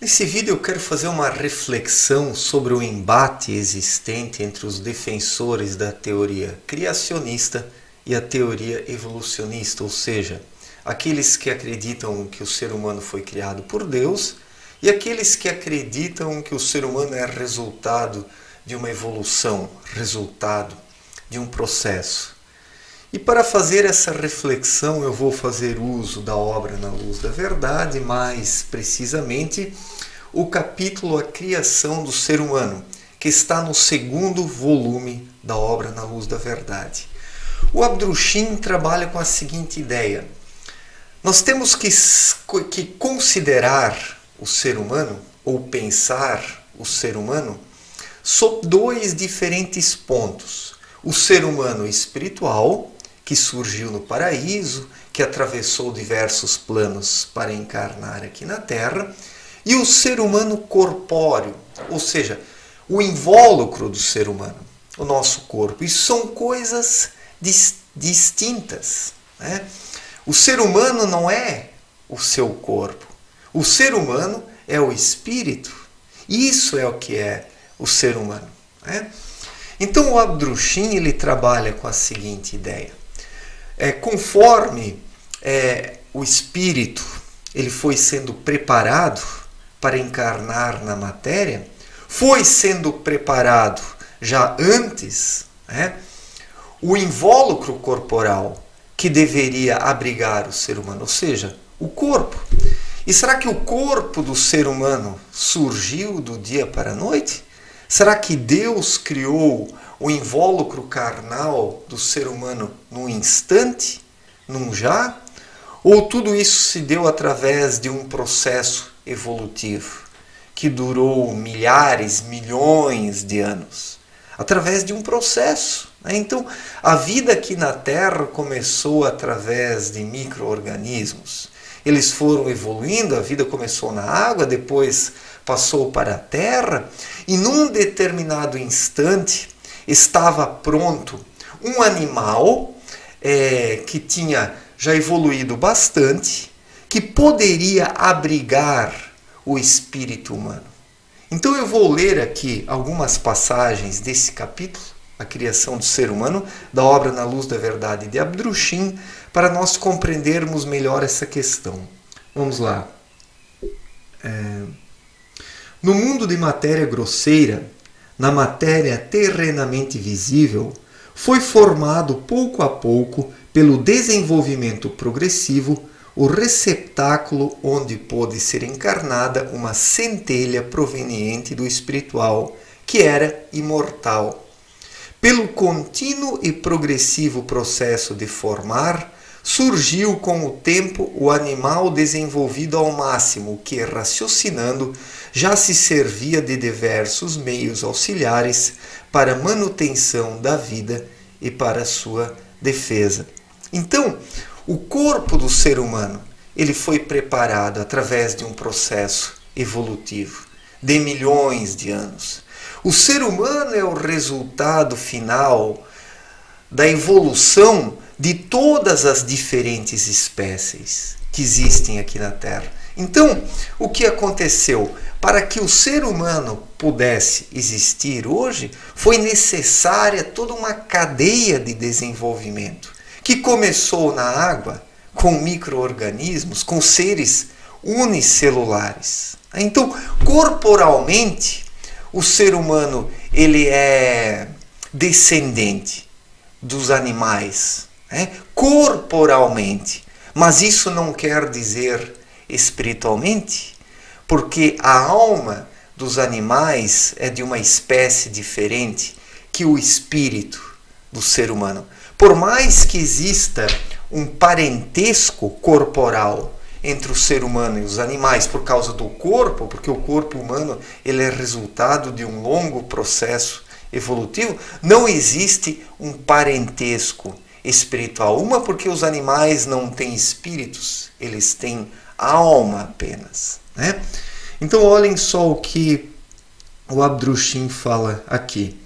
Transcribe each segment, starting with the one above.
Nesse vídeo eu quero fazer uma reflexão sobre o embate existente entre os defensores da teoria criacionista e a teoria evolucionista, ou seja, aqueles que acreditam que o ser humano foi criado por Deus e aqueles que acreditam que o ser humano é resultado de uma evolução, resultado de um processo. E para fazer essa reflexão eu vou fazer uso da obra Na Luz da Verdade, mais precisamente o capítulo A Criação do Ser Humano, que está no segundo volume da obra Na Luz da Verdade. O Abdrushim trabalha com a seguinte ideia: nós temos que considerar o ser humano, ou pensar o ser humano, sob dois diferentes pontos. O ser humano espiritual, que surgiu no paraíso, que atravessou diversos planos para encarnar aqui na Terra, e o ser humano corpóreo, ou seja, o invólucro do ser humano, o nosso corpo. Isso são coisas distintas, né? O ser humano não é o seu corpo. O ser humano é o espírito. Isso é o que é o ser humano, né? Então o Abdrushim ele trabalha com a seguinte ideia. Conforme o espírito ele foi sendo preparado para encarnar na matéria, foi sendo preparado já antes, né, o invólucro corporal que deveria abrigar o ser humano, ou seja, o corpo. E será que o corpo do ser humano surgiu do dia para a noite? Será que Deus criou o invólucro carnal do ser humano num instante, num já? Ou tudo isso se deu através de um processo evolutivo que durou milhares, milhões de anos? Através de um processo, né? Então, a vida aqui na Terra começou através de micro-organismos. Eles foram evoluindo, a vida começou na água, depois passou para a terra, e num determinado instante estava pronto um animal que tinha já evoluído bastante, que poderia abrigar o espírito humano. Então eu vou ler aqui algumas passagens desse capítulo, A Criação do Ser Humano, da obra Na Luz da Verdade de Abdrushim, para nós compreendermos melhor essa questão. Vamos lá. No mundo de matéria grosseira, na matéria terrenamente visível, foi formado pouco a pouco, pelo desenvolvimento progressivo, o receptáculo onde pôde ser encarnada uma centelha proveniente do espiritual, que era imortal. Pelo contínuo e progressivo processo de formar, surgiu com o tempo o animal desenvolvido ao máximo, que, raciocinando, já se servia de diversos meios auxiliares para a manutenção da vida e para sua defesa. Então, o corpo do ser humano ele foi preparado através de um processo evolutivo de milhões de anos. O ser humano é o resultado final da evolução de todas as diferentes espécies que existem aqui na Terra. Então, o que aconteceu? Para que o ser humano pudesse existir hoje, foi necessária toda uma cadeia de desenvolvimento, que começou na água, com micro-organismos, com seres unicelulares. Então, corporalmente, o ser humano ele é descendente dos animais, né? Corporalmente. Mas isso não quer dizer espiritualmente, porque a alma dos animais é de uma espécie diferente que o espírito do ser humano. Por mais que exista um parentesco corporal entre o ser humano e os animais por causa do corpo, porque o corpo humano ele é resultado de um longo processo evolutivo, não existe um parentesco espiritual. Uma porque os animais não têm espíritos, eles têm alma apenas, né? Então olhem só o que o Abdrushim fala aqui.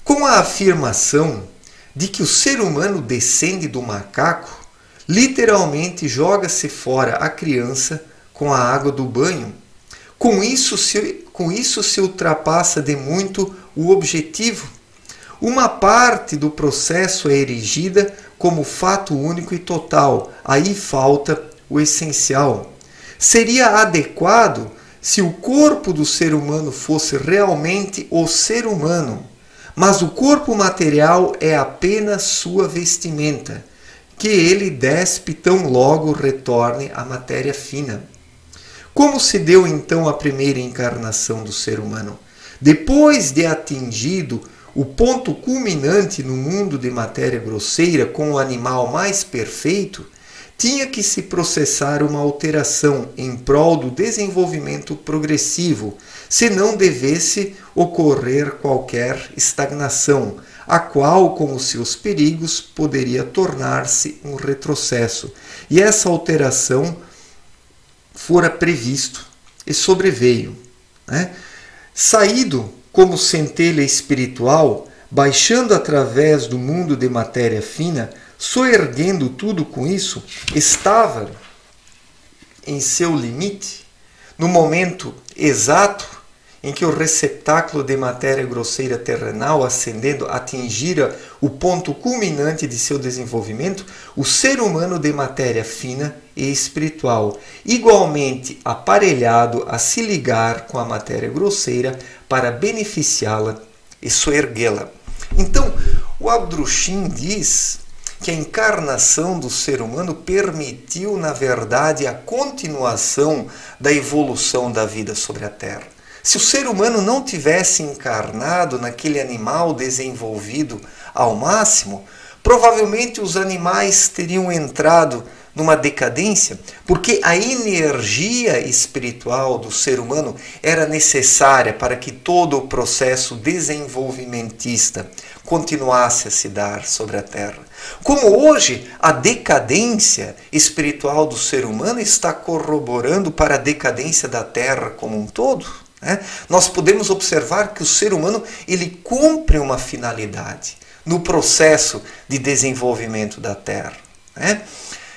Com a afirmação de que o ser humano descende do macaco, literalmente joga-se fora a criança com a água do banho, Com isso se ultrapassa de muito o objetivo. Uma parte do processo é erigida como fato único e total. Aí falta o essencial. Seria adequado se o corpo do ser humano fosse realmente o ser humano, mas o corpo material é apenas sua vestimenta, que ele despe tão logo retorne à matéria fina. Como se deu então a primeira encarnação do ser humano? Depois de atingido o ponto culminante no mundo de matéria grosseira com o animal mais perfeito, tinha que se processar uma alteração em prol do desenvolvimento progressivo, se não devesse ocorrer qualquer estagnação, a qual, com os seus perigos, poderia tornar-se um retrocesso. E essa alteração fora previsto e sobreveio. Saído como centelha espiritual, baixando através do mundo de matéria fina, soerguendo tudo com isso, estava em seu limite, no momento exato em que o receptáculo de matéria grosseira terrenal ascendendo atingira o ponto culminante de seu desenvolvimento, o ser humano de matéria fina e espiritual, igualmente aparelhado a se ligar com a matéria grosseira para beneficiá-la e soerguê-la. Então, o Abdrushim diz que a encarnação do ser humano permitiu, na verdade, a continuação da evolução da vida sobre a Terra. Se o ser humano não tivesse encarnado naquele animal desenvolvido ao máximo, provavelmente os animais teriam entrado numa decadência, porque a energia espiritual do ser humano era necessária para que todo o processo desenvolvimentista continuasse a se dar sobre a Terra. Como hoje a decadência espiritual do ser humano está corroborando para a decadência da Terra como um todo, nós podemos observar que o ser humano ele cumpre uma finalidade no processo de desenvolvimento da Terra.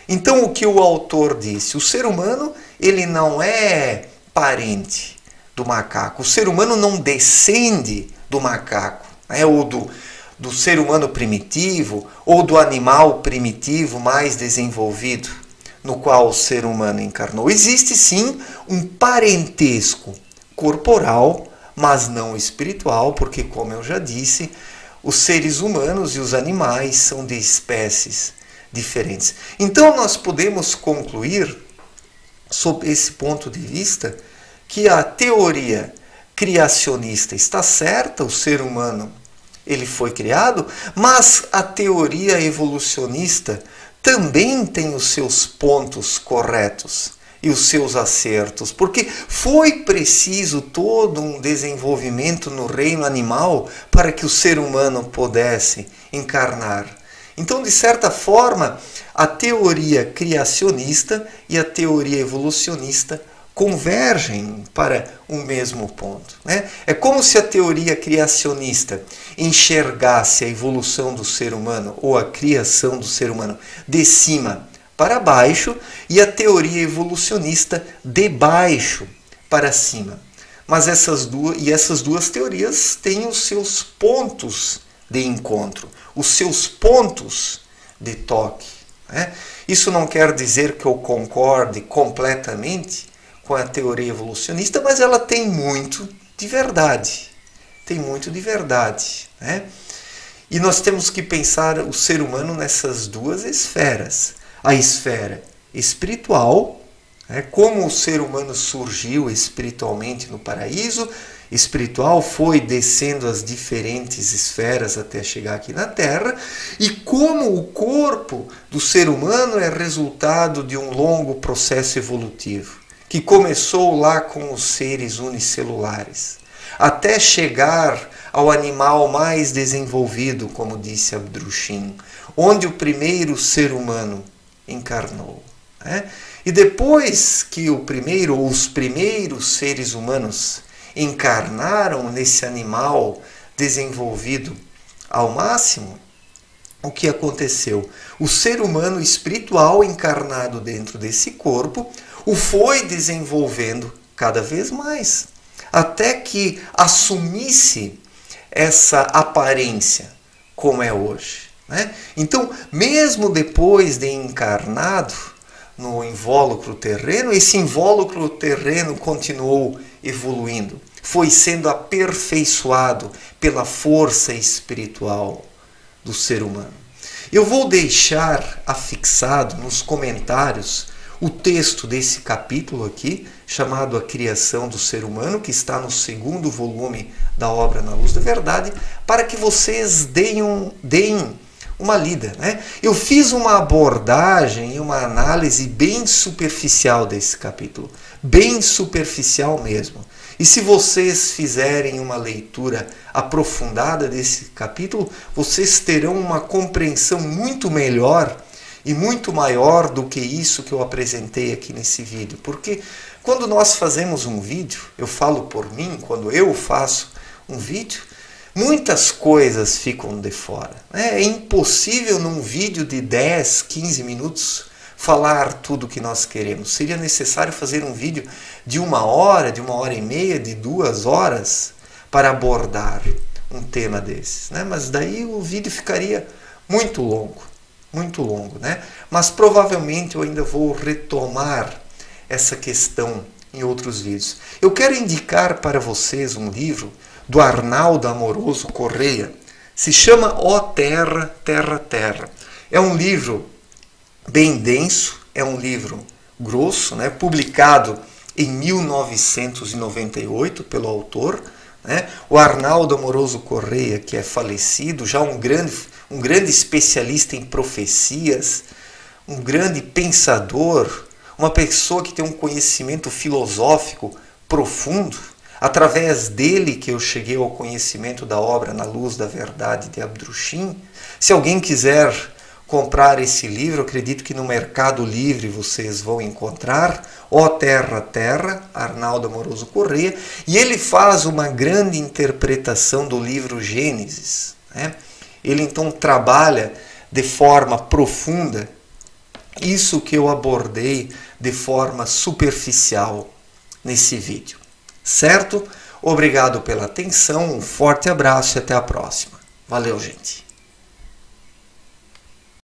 Então, o que o autor disse? O ser humano ele não é parente do macaco. O ser humano não descende do macaco, ou do ser humano primitivo, ou do animal primitivo mais desenvolvido, no qual o ser humano encarnou. Existe sim um parentesco corporal, mas não espiritual, porque, como eu já disse, os seres humanos e os animais são de espécies diferentes. Então, nós podemos concluir, sob esse ponto de vista, que a teoria criacionista está certa, o ser humano ele foi criado, mas a teoria evolucionista também tem os seus pontos corretos e os seus acertos, porque foi preciso todo um desenvolvimento no reino animal para que o ser humano pudesse encarnar. Então, de certa forma, a teoria criacionista e a teoria evolucionista convergem para um mesmo ponto. É como se a teoria criacionista enxergasse a evolução do ser humano ou a criação do ser humano de cima para baixo e a teoria evolucionista de baixo para cima. Mas essas duas teorias têm os seus pontos de encontro, os seus pontos de toque. Isso não quer dizer que eu concorde completamente com a teoria evolucionista, mas ela tem muito de verdade. Tem muito de verdade. E nós temos que pensar o ser humano nessas duas esferas. A esfera espiritual, como o ser humano surgiu espiritualmente no paraíso, espiritual foi descendo as diferentes esferas até chegar aqui na Terra, e como o corpo do ser humano é resultado de um longo processo evolutivo, que começou lá com os seres unicelulares, até chegar ao animal mais desenvolvido, como disse Abdrushim, onde o primeiro ser humano encarnou. E depois que os primeiros seres humanos encarnaram nesse animal desenvolvido ao máximo, o que aconteceu? O ser humano espiritual encarnado dentro desse corpo o foi desenvolvendo cada vez mais, até que assumisse essa aparência como é hoje, né? Então, mesmo depois de encarnado no invólucro terreno, esse invólucro terreno continuou evoluindo, foi sendo aperfeiçoado pela força espiritual do ser humano. Eu vou deixar afixado nos comentários o texto desse capítulo aqui, chamado A Criação do Ser Humano, que está no 2º volume da obra Na Luz da Verdade, para que vocês deem uma lida, né? Eu fiz uma abordagem e uma análise bem superficial desse capítulo, bem superficial mesmo. E se vocês fizerem uma leitura aprofundada desse capítulo, vocês terão uma compreensão muito melhor e muito maior do que isso que eu apresentei aqui nesse vídeo. Porque quando nós fazemos um vídeo, eu falo por mim, quando eu faço um vídeo, muitas coisas ficam de fora. É impossível num vídeo de 10, 15 minutos falar tudo o que nós queremos. Seria necessário fazer um vídeo de 1 hora, de 1h30, de 2 horas para abordar um tema desses, né? Mas daí o vídeo ficaria muito longo, né? Mas provavelmente eu ainda vou retomar essa questão em outros vídeos. Eu quero indicar para vocês um livro do Arnaldo Amoroso Correia, se chama Ó Terra, Terra, Terra. É um livro bem denso, é um livro grosso, né? Publicado em 1998 pelo autor, né? O Arnaldo Amoroso Correia, que é falecido, já um grande especialista em profecias, um grande pensador, uma pessoa que tem um conhecimento filosófico profundo. Através dele que eu cheguei ao conhecimento da obra Na Luz da Verdade de Abdrushim. Se alguém quiser comprar esse livro, acredito que no Mercado Livre vocês vão encontrar, Ó Terra, Terra, Arnaldo Amoroso Correia, e ele faz uma grande interpretação do livro Gênesis, né? Ele então trabalha de forma profunda isso que eu abordei de forma superficial nesse vídeo. Certo? Obrigado pela atenção, um forte abraço e até a próxima. Valeu, gente!